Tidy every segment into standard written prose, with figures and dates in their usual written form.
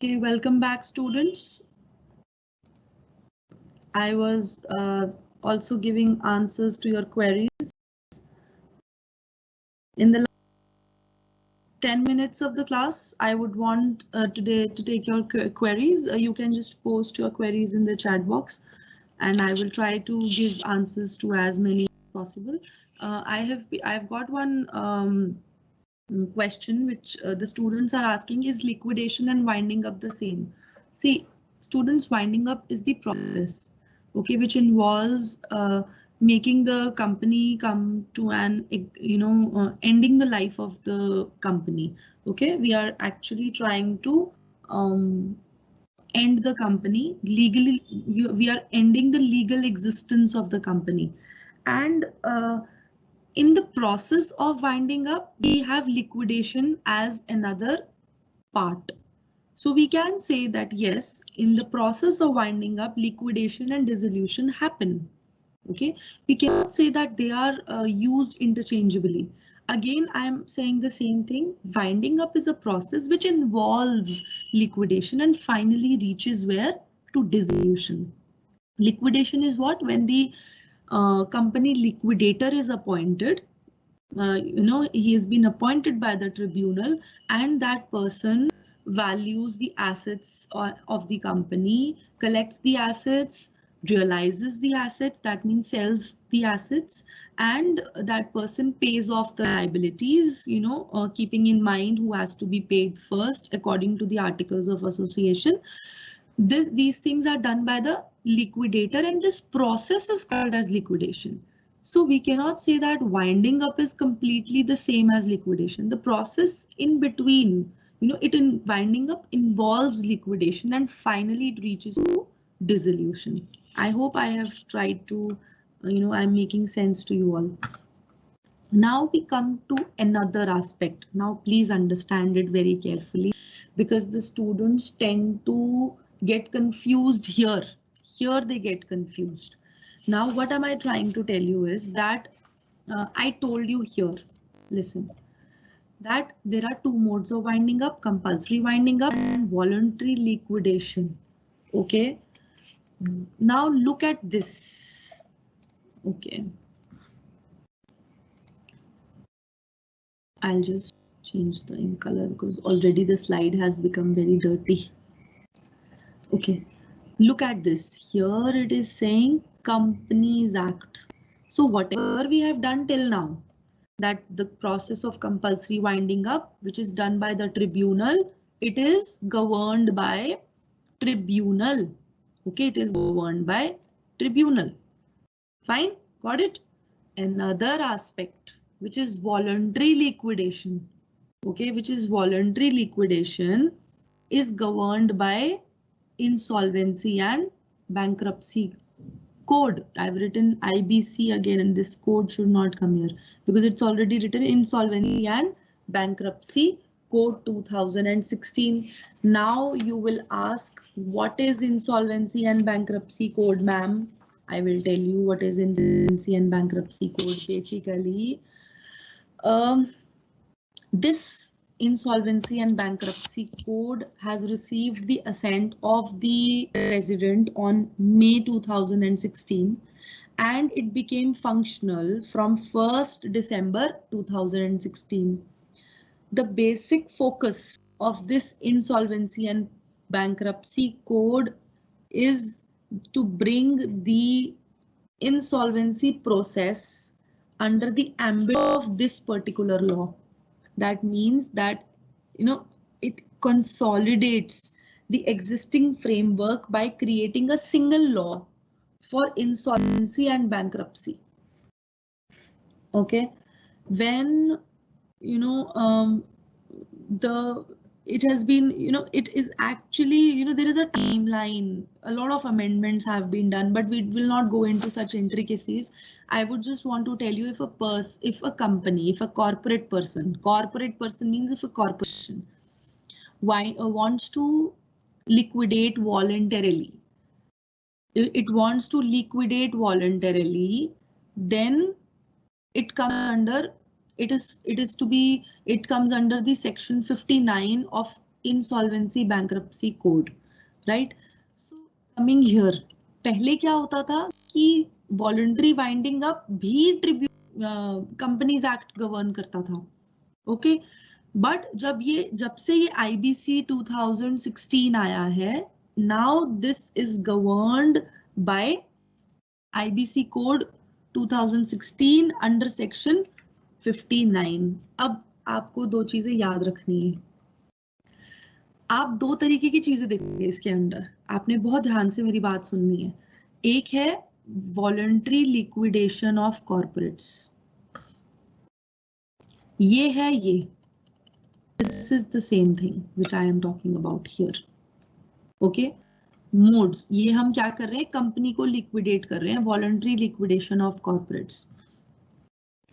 Okay, welcome back, students. I was also giving answers to your queries. In the 10 minutes of the class, I would want today to take your queries. You can just post your queries in the chat box and I will try to give answers to as many as possible. I've got one question which the students are asking: is liquidation and winding up the same? See, students, winding up is the process, okay, which involves making the company come to an ending the life of the company. Okay, we are actually trying to end the company legally. We are ending the legal existence of the company, and in the process of winding up, we have liquidation as another part. So we can say that yes, in the process of winding up, liquidation and dissolution happen. Okay, we cannot say that they are used interchangeably. Again, I am saying the same thing. Winding up is a process which involves liquidation and finally reaches where? To dissolution. Liquidation is what? When the company liquidator is appointed. He has been appointed by the tribunal, and that person values the assets of the company, collects the assets, realizes the assets, that means sells the assets, and that person pays off the liabilities, keeping in mind who has to be paid first according to the articles of association. These things are done by the liquidator, and this process is called as liquidation. So we cannot say that winding up is completely the same as liquidation. The process in between, winding up involves liquidation and finally it reaches to dissolution. I hope I have tried to, I'm making sense to you all. Now we come to another aspect. Now please understand it very carefully, because the students tend to get confused here. Here they get confused. Now what am I trying to tell you is that I told you here, listen, that there are two modes of winding up: compulsory winding up and voluntary liquidation. Okay, now look at this. Okay, I'll just change the ink color because already the slide has become very dirty. Okay, look at this. Here it is saying Companies Act. So whatever we have done till now, that the process of compulsory winding up, which is done by the tribunal, it is governed by tribunal. Okay, it is governed by tribunal. Fine, got it? Another aspect, which is voluntary liquidation, okay, which is voluntary liquidation, is governed by insolvency and bankruptcy code. I've written IBC again, and this code should not come here because it's already written insolvency and bankruptcy code 2016. Now you will ask, what is insolvency and bankruptcy code, ma'am? I will tell you what is insolvency and bankruptcy code. Basically, this insolvency and bankruptcy code has received the assent of the president on May 2016, and it became functional from 1st December 2016. The basic focus of this insolvency and bankruptcy code is to bring the insolvency process under the ambit of this particular law. That means that, it consolidates the existing framework by creating a single law for insolvency and bankruptcy. Okay, when it has been, it is actually, there is a timeline. A lot of amendments have been done, but we will not go into such intricacies. I would just want to tell you, if a company, if a corporate person means if a corporation wants to liquidate voluntarily, it wants to liquidate voluntarily, then it comes under, it comes under the section 59 of insolvency bankruptcy code, right? So coming here, पहले क्या होता था कि voluntary winding up भी tribute companies act govern करता था, okay? But जब से ये आईबीसी 2016 आया है, now this is governed bye IBC code 2016 under section 59। अब आपको दो चीजें याद रखनी है। आप दो तरीके की चीजें देखेंगे इसके अंदर, आपने बहुत ध्यान से मेरी बात सुननी है। एक है वॉलंटरी लिक्विडेशन ऑफ कॉर्पोरेट्स, ये है ये, this is the same thing which I am talking about here, okay? Modes, ये हम क्या कर रहे हैं, कंपनी को लिक्विडेट कर रहे हैं, voluntary liquidation of corporates.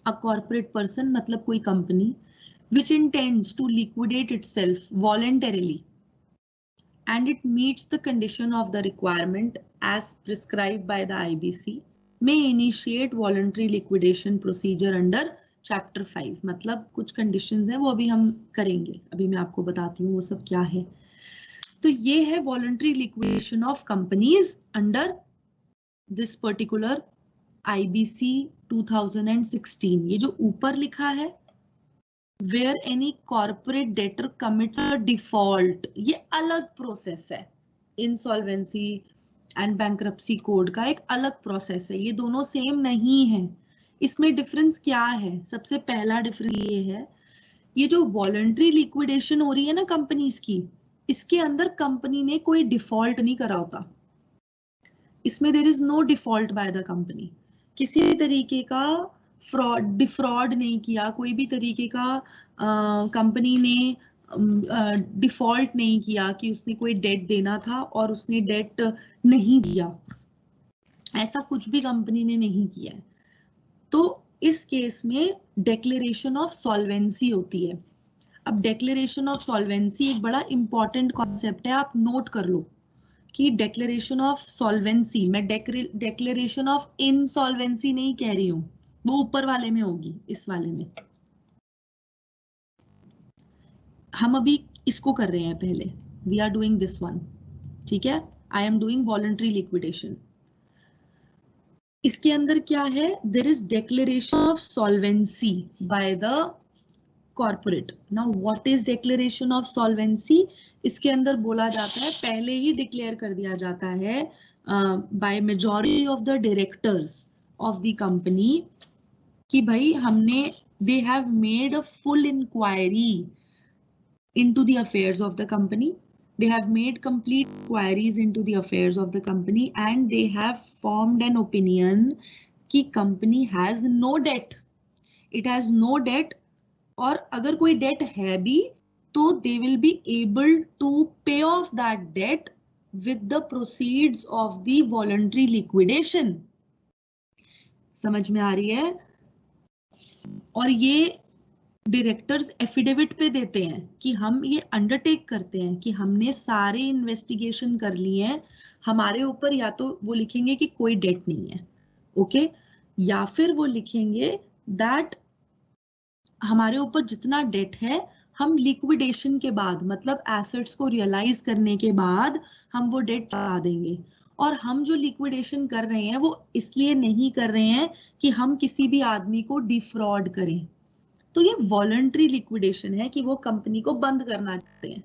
A corporate person मतलब कोई company which intends to liquidate itself voluntarily and it meets the condition of the requirement as prescribed by the IBC may initiate voluntary liquidation procedure under chapter 5। मतलब कुछ conditions हैं, वो अभी हम करेंगे, अभी मैं आपको बताती हूँ वो सब क्या है। तो ये है voluntary liquidation of companies under this particular IBC 2016। ये जो ऊपर लिखा है where any corporate debtor commits a default, ये अलग प्रोसेस है। इंसॉल्वेंसी एंड बैंक्रप्सी कोड का एक अलग प्रोसेस है, ये दोनों सेम नहीं है। इसमें डिफरेंस क्या है? सबसे पहला डिफरेंस ये है, ये जो वॉलंटरी लिक्विडेशन हो रही है ना कंपनीज की, इसके अंदर कंपनी ने कोई डिफॉल्ट नहीं करा होता। इसमें there is no default by the company, किसी तरीके का डिफ्रॉड नहीं किया, कोई भी तरीके का कंपनी ने डिफॉल्ट नहीं किया कि उसने कोई डेट देना था और उसने डेट नहीं दिया, ऐसा कुछ भी कंपनी ने नहीं किया है। तो इस केस में डेक्लेरेशन ऑफ सॉल्वेंसी होती है। अब डेक्लेरेशन ऑफ सॉल्वेंसी एक बड़ा इंपॉर्टेंट कॉन्सेप्ट है, आप नोट कर लो कि डेक्लेरेशन ऑफ सॉल्वेंसी, मैं डेक्लेरेशन ऑफ इनसॉल्वेंसी नहीं कह रही हूँ, वो ऊपर वाले में होगी, इस वाले में। हम अभी इसको कर रहे हैं पहले, we are doing this one, ठीक है? I am doing voluntary liquidation. इसके अंदर क्या है, there is declaration of solvency by the corporate. Now what is declaration of solvency? इसके अंदर बोला जाता है, पहले ही डिक्लेयर कर दिया जाता है by majority of the directors of the company कि भाई हमने, they have made a full inquiry into the affairs of the company, they have made complete inquiries into the affairs of the company and they have formed an opinion कि company has no debt, it has no debt, और अगर कोई debt है भी तो they will be able to pay off that debt with the proceeds of the voluntary liquidation। समझ में आ रही है? और ये डायरेक्टर्स एफिडेविट पे देते हैं कि हम ये अंडरटेक करते हैं कि हमने सारे इन्वेस्टिगेशन कर लिए हैं, हमारे ऊपर या तो वो लिखेंगे कि कोई डेट नहीं है, ओके, या फिर वो लिखेंगे दैट हमारे ऊपर जितना डेट है हम लिक्विडेशन के बाद, मतलब एसेट्स को रियलाइज करने के बाद हम वो डेट चुका देंगे। और हम जो लिक्विडेशन कर रहे हैं वो इसलिए नहीं कर रहे हैं कि हम किसी भी आदमी को डिफ्रॉड करें। तो ये वॉलंटरी लिक्विडेशन है कि वो कंपनी को बंद करना चाहते हैं,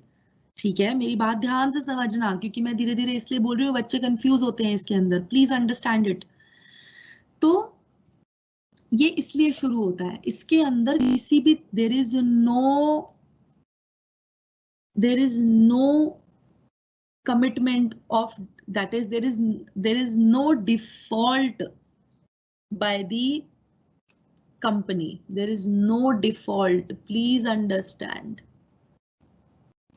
ठीक है? मेरी बात ध्यान से समझना, क्योंकि मैं धीरे धीरे इसलिए बोल रही हूँ, बच्चे कंफ्यूज होते हैं इसके अंदर, प्लीज अंडरस्टैंड इट। तो ये इसलिए शुरू होता है, इसके अंदर किसी भी there is no commitment of, that is there is no default by the company, there is no default, please understand,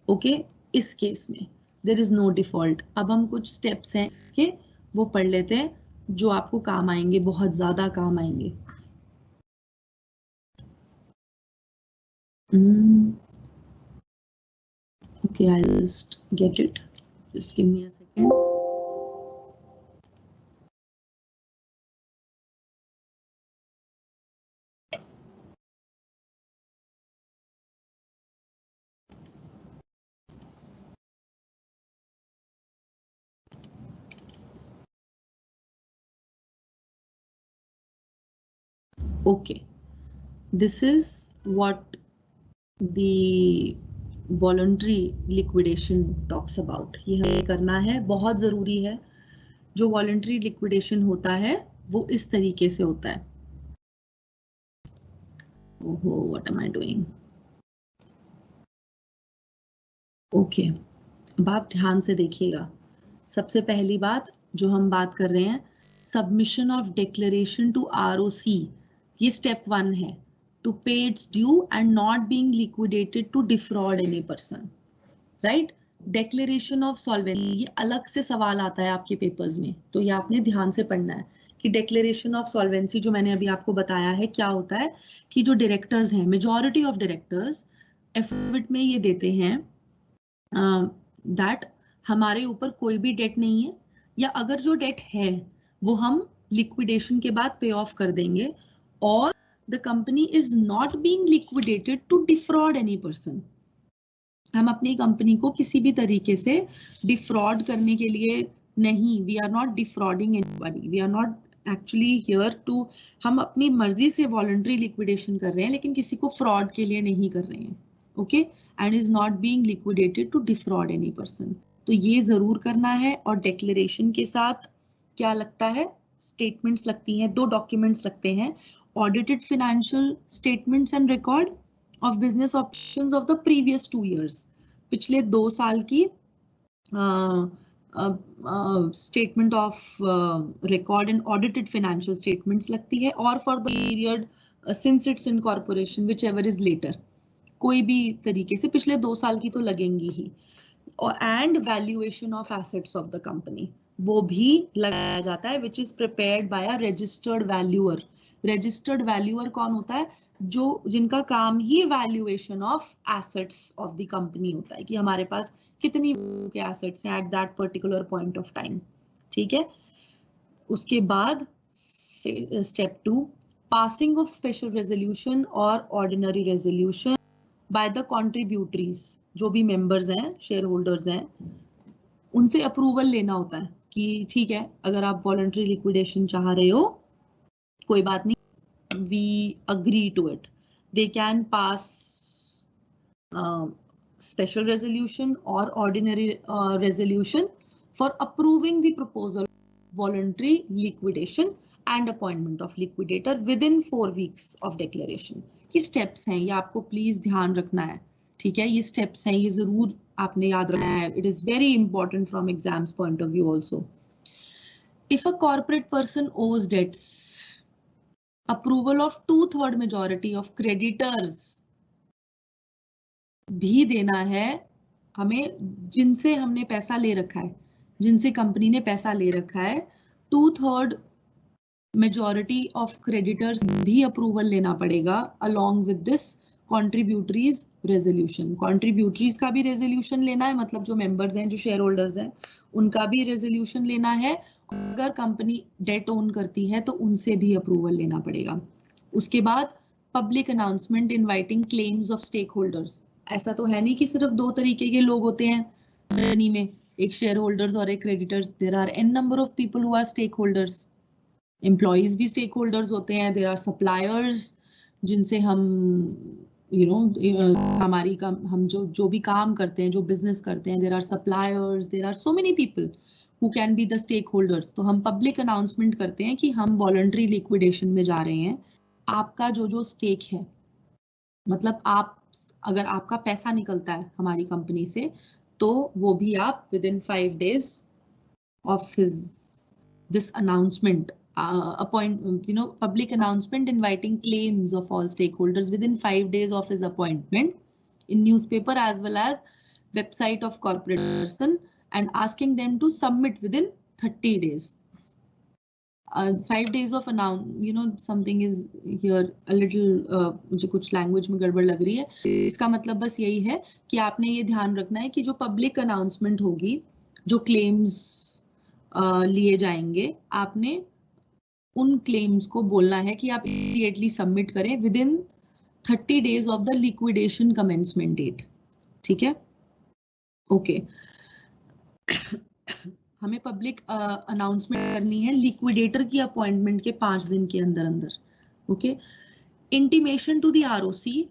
okay? इस केस में देयर इज नो डिफॉल्ट। अब हम कुछ स्टेप्स हैं इसके, वो पढ़ लेते हैं जो आपको काम आएंगे, बहुत ज्यादा काम आएंगे। Okay, I'll just get it, just give me a second। Okay, this is what the voluntary liquidation talks about. ये हमें करना है, बहुत ज़रूरी है. जो voluntary liquidation होता है वो इस तरीके से होता है. ओहो, what am I doing? Okay, अब आप ध्यान से देखिएगा. सबसे पहली बात जो हम बात कर रहे हैं, submission of declaration to ROC, ये स्टेप 1 है. To pay its due and not being liquidated to defraud any person, right. Declaration of solvency, ये अलग से सवाल आता है आपके पेपर्स में, तो ये आपने ध्यान से पढ़ना है कि डिक्लेरेशन ऑफ सॉल्वेंसी जो मैंने अभी आपको बताया है क्या होता है कि जो डायरेक्टर्स हैं, मेजॉरिटी ऑफ डायरेक्टर्स एफिडेविट में ये देते हैं दैट हमारे ऊपर कोई भी डेट नहीं है, या अगर जो डेट है वो हम लिक्विडेशन के बाद पे ऑफ कर देंगे, और the company is not being liquidated to defraud any person. हम अपनी कंपनी को किसी भी तरीके से डिफ्रॉड करने के लिए नहीं, we are not defrauding anybody, we are not actually here to, हम अपनी मर्जी से वॉलंटरी लिक्विडेशन कर रहे हैं लेकिन किसी को फ्रॉड के लिए नहीं कर रहे हैं. Okay, and is not being liquidated to defraud any person. तो ये जरूर करना है. और डिक्लेरेशन के साथ क्या लगता है, स्टेटमेंट्स लगती हैं, 2 डॉक्यूमेंट्स लगते हैं, audited financial statements and record of business operations of the previous 2 years, पिछले 2 साल की statement of record and audited financial statements लगती है, और for the period since its incorporation whichever is later, कोई भी तरीके से पिछले 2 साल की तो लगेंगी ही. And valuation of assets of the company, वो भी लगाया जाता है, which is prepared by a registered valuer. Registered valuer कौन होता है, जो जिनका काम ही valuation of assets of the company होता है, कि हमारे पास कितनी के एसेट्स हैं at that particular point of time. ठीक है. उसके बाद step 2, passing of special resolution और ordinary resolution by the contributories, जो भी मेंबर्स हैं, शेयर होल्डर्स हैं, उनसे अप्रूवल लेना होता है कि ठीक है अगर आप वॉलंटरी लिक्विडेशन चाह रहे हो कोई बात नहीं, we agree to it. They can pass special resolution or ordinary resolution for approving the proposal, voluntary liquidation and appointment of liquidator within 4 weeks of declaration. ये steps हैं, ये आपको please ध्यान रखना है. ठीक है, ये steps हैं, ये जरूर आपने याद रखना है. It is very important from exams point of view also. If a corporate person owes debts, approval of 2/3 majority of creditors भी देना है हमें, जिनसे हमने पैसा ले रखा है, जिनसे कंपनी ने पैसा ले रखा है. 2/3 मेजॉरिटी ऑफ क्रेडिटर्स भी अप्रूवल लेना पड़ेगा along with this contributories resolution. Contributories का भी रेजोल्यूशन लेना है, मतलब जो मेंबर्स हैं, जो शेयर होल्डर्स हैं, उनका भी रेजोल्यूशन लेना है. अगर कंपनी डेट ओन करती है तो उनसे भी अप्रूवल लेना पड़ेगा. उसके बाद public announcement inviting claims of stakeholders. ऐसा तो है नहीं कि सिर्फ 2 तरीके के लोग होते हैं कंपनी में, एक शेयर होल्डर्स और एक creditors. There are an number of people who are stakeholders. Employees भी स्टेक होल्डर्स होते हैं. देयर आर सप्लायर्स जिनसे हम हमारी हम जो भी काम करते हैं, जो बिजनेस करते हैं, there are suppliers, there are so many people who can be the stakeholders. तो हम पब्लिक अनाउंसमेंट करते हैं कि हम वॉलंटरी लिक्विडेशन में जा रहे हैं. आपका जो स्टेक है, मतलब आप अगर आपका पैसा निकलता है हमारी कंपनी से, तो वो भी आप within 5 days of this announcement, public announcement inviting claims of all stakeholders within 5 days of his appointment in newspaper as well as website of corporate person, and asking them to submit within 30 days. 5 days of something is here a little मुझे कुछ language में गड़बड़ लग रही है. इसका मतलब बस यही है कि आपने ये ध्यान रखना है कि जो पब्लिक अनाउंसमेंट होगी, जो क्लेम्स लिए जाएंगे, आपने उन क्लेम्स को बोलना है कि आप इमीडिएटली सबमिट करें within 30 days of the liquidation commencement date. ठीक है, ओके. हमें पब्लिक अनाउंसमेंट करनी है लिक्विडेटर की अपॉइंटमेंट के 5 दिन के अंदर अंदर. Okay, intimation to the ROC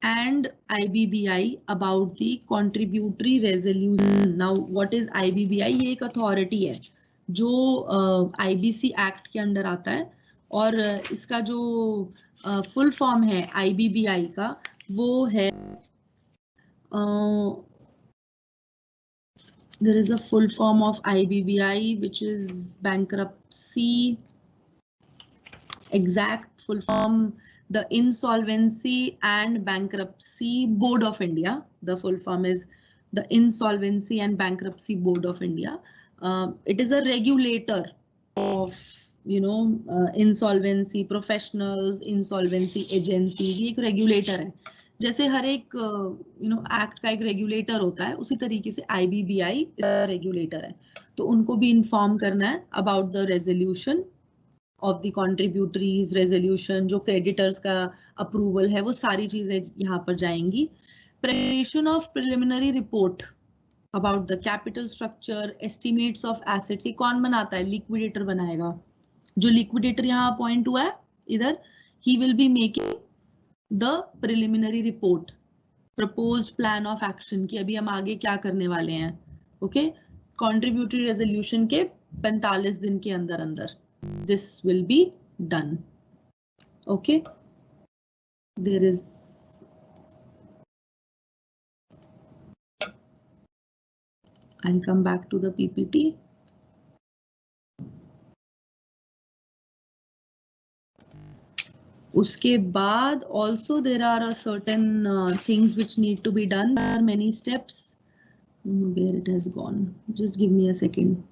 and IBBI about the contributory resolution. Now, what is IBBI? ये एक authority है जो IBC Act के अंडर आता है, और इसका जो full form है IBBI का वो है, there is a full form of IBBI which is bankruptcy, exact full form, the Insolvency and Bankruptcy Board of India. The full form is the Insolvency and Bankruptcy Board of India. It is a regulator of, you know, insolvency professionals, insolvency agencies. ये एक regulator है. जैसे हर एक you know act का एक regulator होता है, उसी तरीके से IBBI रेगुलेटर है. तो उनको भी इन्फॉर्म करना है about the resolution of the contributories resolution, जो क्रेडिटर्स का अप्रूवल है, वो सारी चीजें यहाँ पर जाएंगी. Preparation of preliminary report about the capital structure, estimates of assets. ये कौन बनाता है? लिक्विडेटर बनाएगा. जो लिक्विडेटर यहाँ अपॉइंट हुआ है इधर, he will be making the preliminary report, proposed plan of action की अभी हम आगे क्या करने वाले हैं. ओके, कॉन्ट्रीब्यूटरी रेजोल्यूशन के 45 दिन के अंदर अंदर this will be done. Okay, there is I'll come back to the PPT. उसके बाद also there are a certain things which need to be done. There are many steps. Where it has gone? Just give me a second.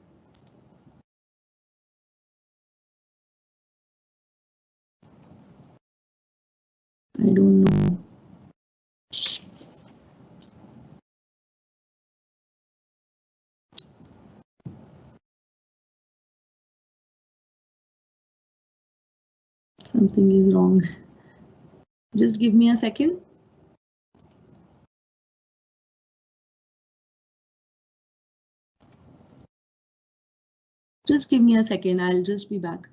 I don't know. Something is wrong. Just give me a second. Just give me a second. I'll just be back.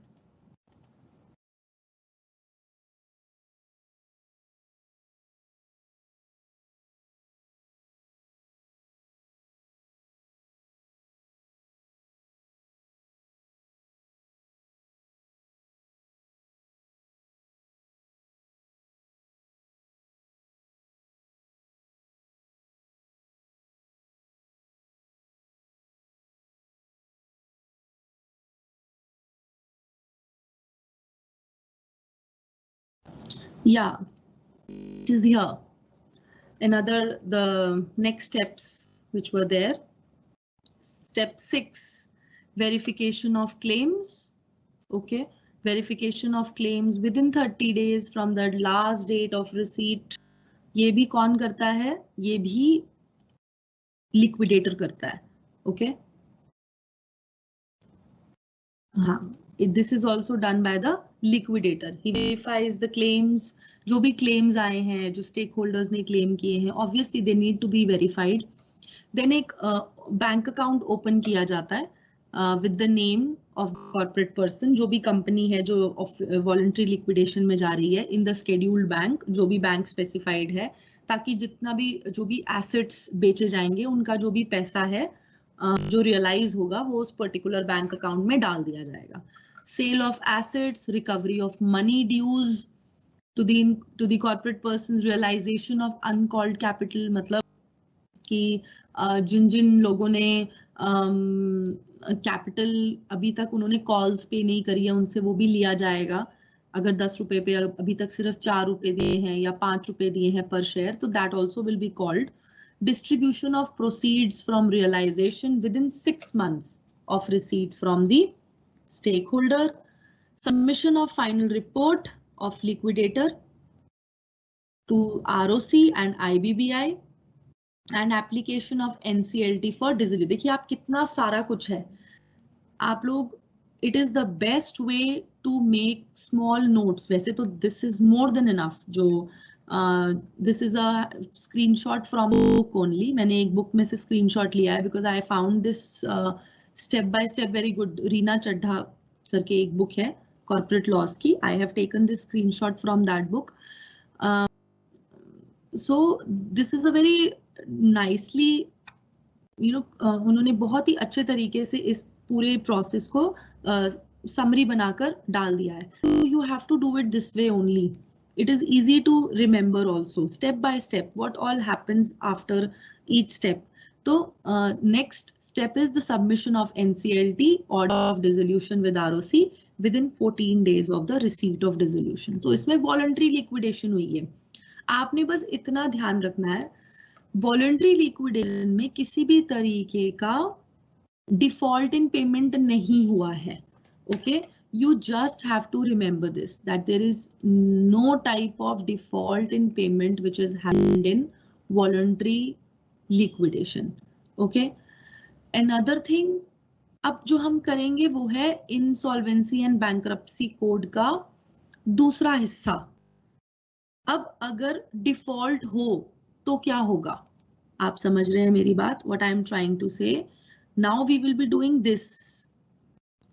Yeah, it is here. Another, the next steps which were there. Step 6, verification of claims. Okay, verification of claims within 30 days from the last date of receipt. ये भी कौन करता है? ये भी liquidator करता है. Okay. हाँ, this is also done by the liquidator. He verifies the claims. जो भी claims आए हैं, जो stakeholders ने claim किए हैं, obviously they need to be verified. Then एक bank account open किया जाता है with the name of corporate person, जो भी company है जो voluntary liquidation में जा रही है, in the scheduled bank, जो भी bank specified है, ताकि जितना भी जो भी assets बेचे जाएंगे, उनका जो भी पैसा है जो रियलाइज होगा वो उस पर्टिकुलर बैंक अकाउंट में डाल दिया जाएगा. Sale of assets, recovery of money dues to the corporate persons, realisation of uncalled capital, मतलब कि जिन जिन लोगों ने कैपिटल अभी तक उन्होंने कॉल्स पे नहीं करी है, उनसे वो भी लिया जाएगा. अगर 10 रुपए पे अभी तक सिर्फ 4 रुपए दिए हैं या 5 रुपए दिए हैं पर शेयर, तो that also will be called. Distribution of proceeds from realization within 6 months of receipt from the stakeholder. Submission of final report of liquidator to ROC and IBBI and application of NCLT for dissolution. देखिए आप कितना सारा कुछ है. आप लोग, it is the best way to make small notes. वैसे तो this is more than enough. जो this is a screenshot from book only. मैंने एक book में से screenshot लिया है because I found this step by step very good. Reena Chadha करके एक book है corporate laws की. I have taken this screenshot from that book. So this is a very nicely, उन्होंने बहुत ही अच्छे तरीके से इस पूरे प्रोसेस को समरी बनाकर डाल दिया है. You have to do it this way only. It is easy to remember also, step by step, what all happens after each step. So next step is the submission of NCLT, order of dissolution with ROC, within 14 days of the receipt of dissolution. तो इसमें voluntary liquidation हुई है. आपने बस इतना ध्यान रखना है, voluntary liquidation में किसी भी तरीके का default in payment नहीं हुआ है. Okay, you just have to remember this, that there is no type of default in payment which is happened in voluntary liquidation. Okay, another thing अब जो हम करेंगे वो है insolvency and bankruptcy code का दूसरा हिस्सा. अब अगर default हो तो क्या होगा, आप समझ रहे हैं मेरी बात, what I am trying to say. Now we will be doing this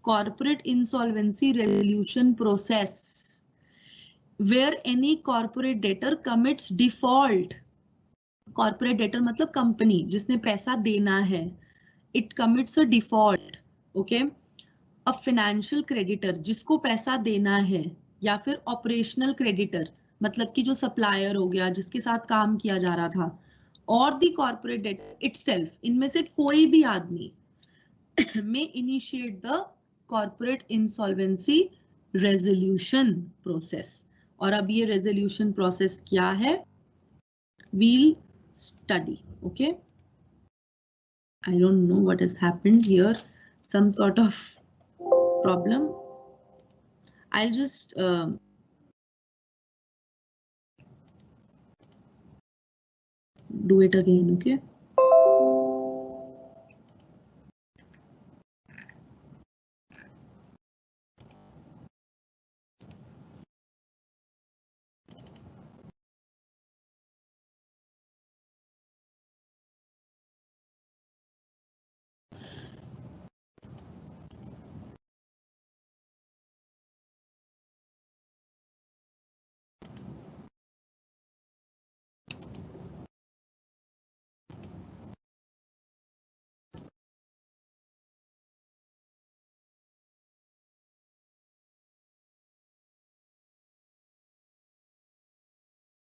corporate insolvency resolution process where any corporate debtor commits default. Corporate debtor मतलब कंपनी जिसने पैसा देना है, it commits a default. Okay, a financial creditor जिसको पैसा देना है, या फिर operational creditor मतलब कि जो supplier हो गया जिसके साथ काम किया जा रहा था, और the corporate debtor itself, इनमें से कोई भी आदमी may initiate the corporate insolvency resolution process. और अब ये resolution process क्या है, we'll study. Okay, I don't know what has happened here, some sort of problem. I'll just do it again. Okay.